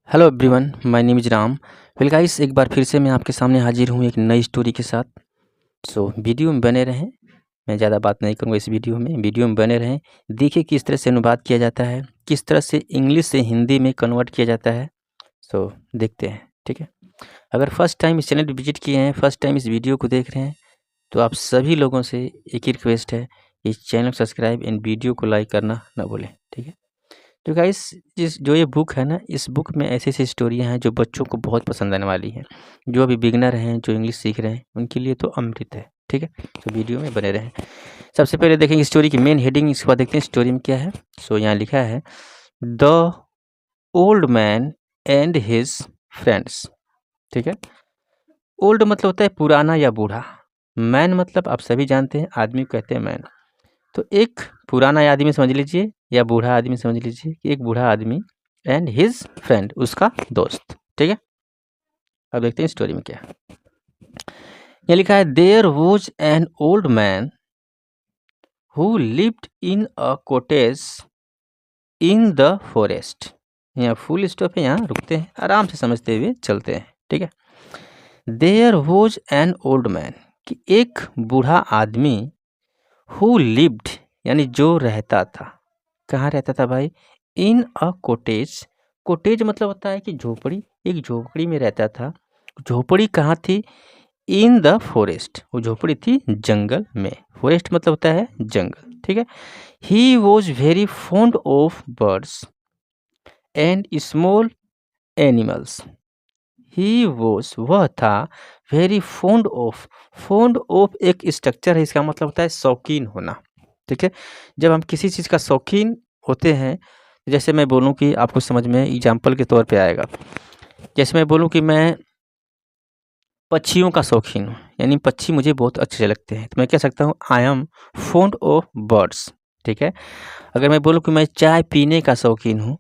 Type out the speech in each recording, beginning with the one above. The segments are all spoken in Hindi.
Hello everyone, my name is Ram. Well guys, एक बार फिर से मैं आपके सामने हाजिर हूँ एक नई स्टोरी के साथ। सो वीडियो में बने रहें। मैं ज़्यादा बात नहीं करूँगा इस वीडियो में बने रहें। देखिए किस तरह से अनुवाद किया जाता है, किस तरह से इंग्लिश से हिंदी में कन्वर्ट किया जाता है। सो देखते हैं, ठीक है। अगर फर्स्ट टाइम इस चैनल पर विजिट किए हैं, फर्स्ट टाइम इस वीडियो को देख रहे हैं, तो आप सभी लोगों से एक ही रिक्वेस्ट है, इस चैनल को सब्सक्राइब एंड वीडियो को लाइक करना ना भूलें, ठीक है। तो गाइस, जो ये बुक है ना, इस बुक में ऐसी स्टोरियाँ हैं जो बच्चों को बहुत पसंद आने वाली हैं। जो अभी बिगिनर हैं, जो इंग्लिश सीख रहे हैं, उनके लिए तो अमृत है, ठीक है। तो वीडियो में बने रहें। सबसे पहले देखेंगे स्टोरी की मेन हेडिंग, इसके बाद देखते हैं स्टोरी में क्या है। सो यहाँ लिखा है the old man and his friends, ठीक है। ओल्ड मतलब होता है पुराना या बूढ़ा। मैन मतलब आप सभी जानते हैं, आदमी को कहते हैं मैन। तो एक पुराना आदमी समझ लीजिए या बूढ़ा आदमी समझ लीजिए कि एक बूढ़ा आदमी एंड हिज फ्रेंड, उसका दोस्त, ठीक है। अब देखते हैं स्टोरी में क्या है। ये लिखा है there was an old man who lived in a cottage in the forest. यहाँ फुल स्टॉप है, यहाँ रुकते हैं, आराम से समझते हुए चलते हैं, ठीक है। There was an old man, कि एक बूढ़ा आदमी, हु लिव्ड यानी जो रहता था। कहाँ रहता था भाई? इन अ कोटेज। कोटेज मतलब होता है कि झोपड़ी, एक झोपड़ी में रहता था। झोपड़ी कहाँ थी? इन द फॉरेस्ट, वो झोपड़ी थी जंगल में। फॉरेस्ट मतलब होता है जंगल, ठीक है। ही was very fond of birds and small animals. He was, वह था, very fond of. Fond of एक स्ट्रक्चर है, इसका मतलब होता है शौकीन होना, ठीक है। जब हम किसी चीज़ का शौकीन होते हैं, जैसे मैं बोलूं कि आपको समझ में एग्जाम्पल के तौर पे आएगा। जैसे मैं बोलूं कि मैं पक्षियों का शौकीन हूँ, यानी पक्षी मुझे बहुत अच्छे लगते हैं, तो मैं कह सकता हूँ I am fond of birds, ठीक है। अगर मैं बोलूँ कि मैं चाय पीने का शौकीन हूँ,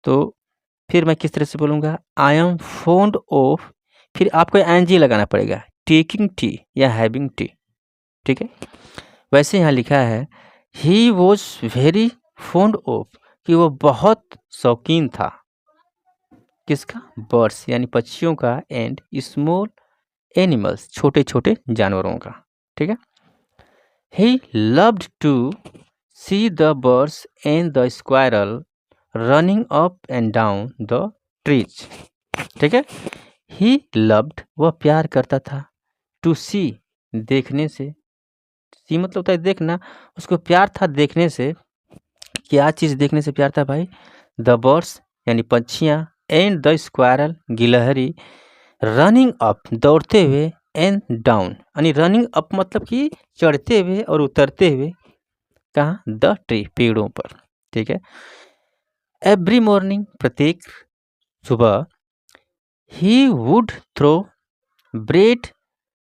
तो फिर मैं किस तरह से बोलूँगा? आई एम फॉन्ड ऑफ, फिर आपको एनजी लगाना पड़ेगा, टेकिंग टी या हैविंग टी, ठीक है। वैसे यहाँ लिखा है ही वॉज वेरी फॉन्ड ऑफ, कि वो बहुत शौकीन था किसका? बर्ड्स यानी पक्षियों का, एंड स्मॉल एनिमल्स छोटे छोटे जानवरों का, ठीक है। He loved to see the birds and the squirrel running up and down the trees, ठीक है। ही लव्ड, वह प्यार करता था, टू सी देखने से, सी मतलब होता है देखना, उसको प्यार था देखने से। क्या चीज़ देखने से प्यार था भाई? द बर्ड्स यानी पक्षियाँ, एंड द स्क्वायरल गिलहरी, रनिंग अप दौड़ते हुए, एंड डाउन यानी रनिंग अप मतलब कि चढ़ते हुए और उतरते हुए, कहाँ? द ट्री, पेड़ों पर, ठीक है। एवरी मॉर्निंग प्रत्येक सुबह, he would throw bread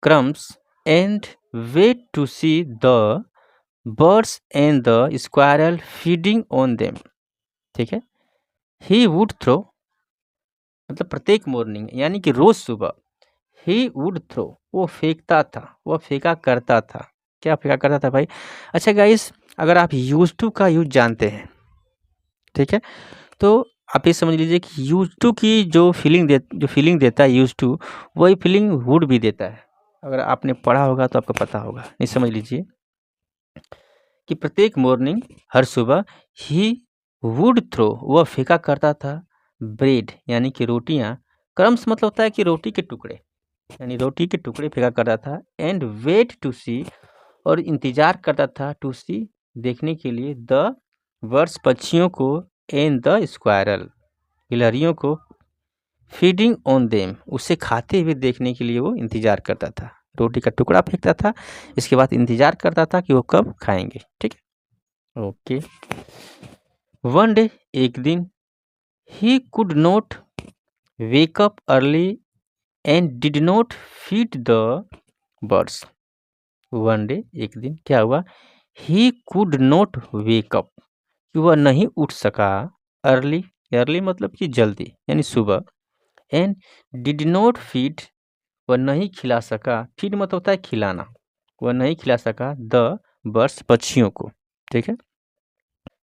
crumbs and wait to see the birds and the squirrel feeding on them, ठीक है। ही वुड थ्रो मतलब प्रत्येक मॉर्निंग यानी कि रोज सुबह, ही वुड थ्रो वो फेंकता था, वह फेंका करता था। क्या फेंका करता था भाई? अच्छा गाइस, अगर आप यूज टू का यूज जानते हैं, ठीक है, तो आप ये समझ लीजिए कि यूज टू की जो फीलिंग देता है यूज टू, वही फीलिंग वुड भी देता है। अगर आपने पढ़ा होगा तो आपको पता होगा, नहीं समझ लीजिए कि प्रत्येक मॉर्निंग, हर सुबह, ही वुड थ्रो वह फेंका करता था, ब्रेड यानी कि रोटियां, क्रम्स मतलब होता है कि रोटी के टुकड़े, यानी रोटी के टुकड़े फेंका करता था, एंड वेट टू सी और इंतजार करता था, टू सी देखने के लिए, द बर्ड्स पक्षियों को, एंड द स्क्वायरल गिलहरियों को, फीडिंग ऑन देम उसे खाते हुए देखने के लिए वो इंतजार करता था। रोटी का टुकड़ा फेंकता था, इसके बाद इंतजार करता था कि वो कब खाएंगे, ठीक है। ओके। वन डे, एक दिन, he could not wake up early and did not feed the birds. One day, एक दिन क्या हुआ? He could not wake up, कि वह नहीं उठ सका, अर्ली, अर्ली मतलब कि जल्दी यानी सुबह, एंड डिड नॉट फीड, वह नहीं खिला सका, फीड मतलब होता है खिलाना, वह नहीं खिला सका, द बर्ड्स पक्षियों को, ठीक है।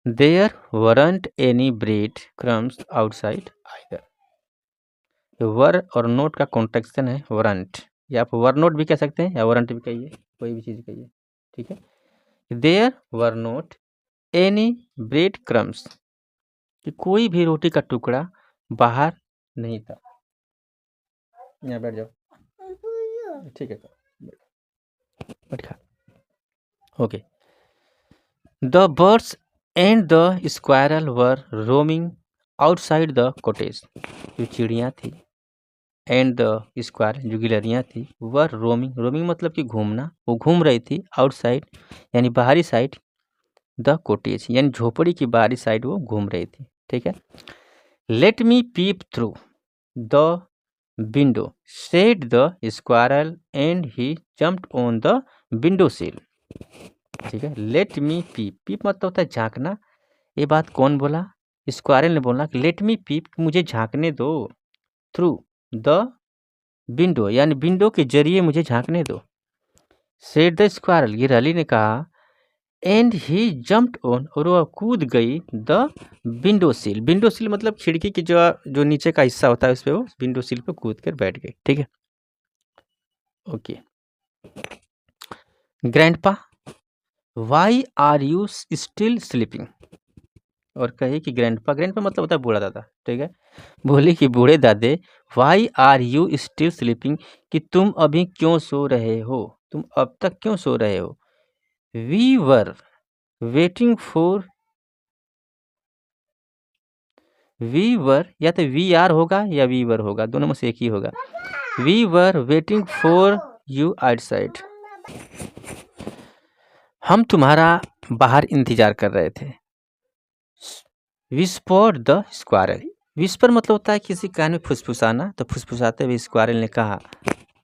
There weren't any bread crumbs outside either, were और नोट का कॉन्ट्रैक्शन है वरंट, या आप वर नोट भी कह सकते हैं या वरंट भी कहिए, कोई भी चीज़ कहिए, ठीक है। There were not any bread crumbs, कि कोई भी रोटी का टुकड़ा बाहर नहीं था। यहाँ बैठ जाओ, ठीक है, बैठा। Okay. The birds and the squirrel were roaming outside the cottage, जो चिड़ियाँ थी, एंड द स्क्वायर जो गिलहरियाँ थी, वर रोमिंग, रोमिंग मतलब कि घूमना, वो घूम रही थी, आउटसाइड यानी बाहरी साइड, द कॉटेज यानी झोपड़ी की बाहरी साइड वो घूम रही थी, ठीक है। Let me pep through the window said the squirrel and he jumped on the window सिल, ठीक है। लेट मी पीप, पीप मतलब होता है झांकना। ये बात कौन बोला? स्क्वायरल ने बोला कि लेट मी पीप, मुझे झांकने दो, थ्रू द विंडो यानी विंडो के जरिए मुझे झांकने दो। सेड द स्क्वायरल, ये रली ने कहा, एंड ही जम्प्ड ऑन, और वह कूद गई, द विंडो सिल, विंडो सिल मतलब खिड़की की जो नीचे का हिस्सा होता है उस पर वो विंडो सिल पे कूद कर बैठ गई, ठीक है। Okay. Grandpa why are you still sleeping, और कहे कि ग्रैंडपा, ग्रैंडपा मतलब होता है बूढ़ा दादा, ठीक है। बोले कि बूढ़े दादे, why are you still sleeping, कि तुम अभी क्यों सो रहे हो, तुम अब तक क्यों सो रहे हो। We were waiting for, we were या तो वी आर होगा या वी वर होगा, दोनों में से एक ही होगा। We were waiting for you outside, हम तुम्हारा बाहर इंतजार कर रहे थे। विस्पर द स्क्वायरल, विस्पर मतलब होता है किसी कान में फुसफुसाना, तो फुसफुसाते हुए स्क्वायरल ने कहा,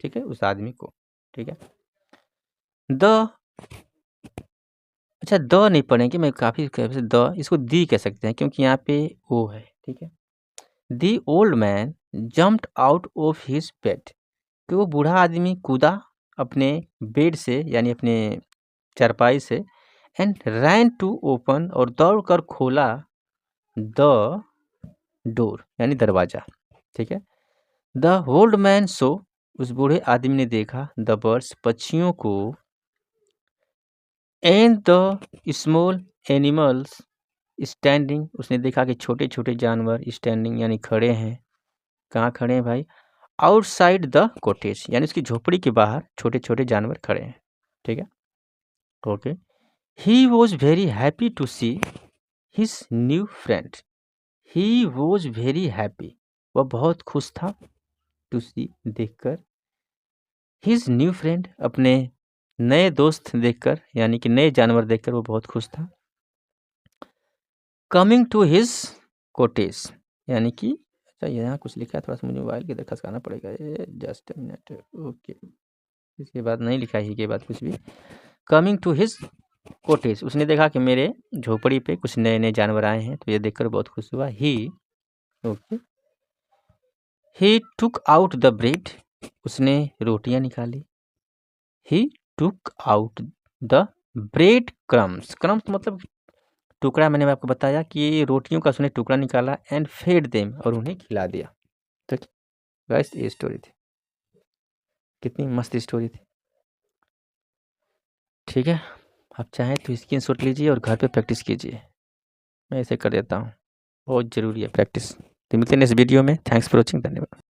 ठीक है, उस आदमी को, ठीक है। द, अच्छा द नहीं पढ़ेंगे, मैं काफ़ी द, इसको दी कह सकते हैं क्योंकि यहाँ पे ओ है, ठीक है। The old man jumped out of his bed, तो वो बूढ़ा आदमी कूदा अपने बेड से यानी अपने चारपाई से, एंड रैन टू ओपन, और दौड़कर खोला, द डोर यानी दरवाजा, ठीक है। द ओल्ड मैन सो, उस बूढ़े आदमी ने देखा, द बर्ड्स पक्षियों को, and the small animals standing, उसने देखा कि छोटे छोटे जानवर स्टैंडिंग यानी खड़े हैं, कहाँ खड़े हैं भाई, आउटसाइड द कॉटेज यानी उसकी झोपड़ी के बाहर छोटे छोटे जानवर खड़े हैं, ठीक है। Okay. He was very happy to see his new friend, he was very happy, वह बहुत खुश था, टू सी देखकर, हिज न्यू फ्रेंड अपने नए दोस्त देखकर यानी कि नए जानवर देखकर वो बहुत खुश था। कमिंग टू हिज कॉटेज यानी कि, अच्छा यहाँ कुछ लिखा है, थोड़ा सा मुझे मोबाइल की तरफ खसकाना पड़ेगा, जस्ट अ मिनट। ओके, इसके बाद नहीं लिखा है के बाद कुछ भी। कमिंग टू हिज कॉटेज, उसने देखा कि मेरे झोपड़ी पे कुछ नए नए जानवर आए हैं, तो ये देखकर बहुत खुश हुआ। He, okay, he took out the bread, उसने रोटियां निकाली। He took out the bread crumbs, crumbs मतलब टुकड़ा, मैंने आपको बताया कि रोटियों का उसने टुकड़ा निकाला, एंड फेड देम, और उन्हें खिला दिया। तो गाइस ये स्टोरी थी, कितनी मस्त स्टोरी थी, ठीक है। आप चाहें तो स्क्रीनशॉट लीजिए और घर पे प्रैक्टिस कीजिए, मैं ऐसे कर देता हूँ, बहुत ज़रूरी है प्रैक्टिस। तो मिलते हैं नेक्स्ट वीडियो में, थैंक्स फॉर वॉचिंग, धन्यवाद।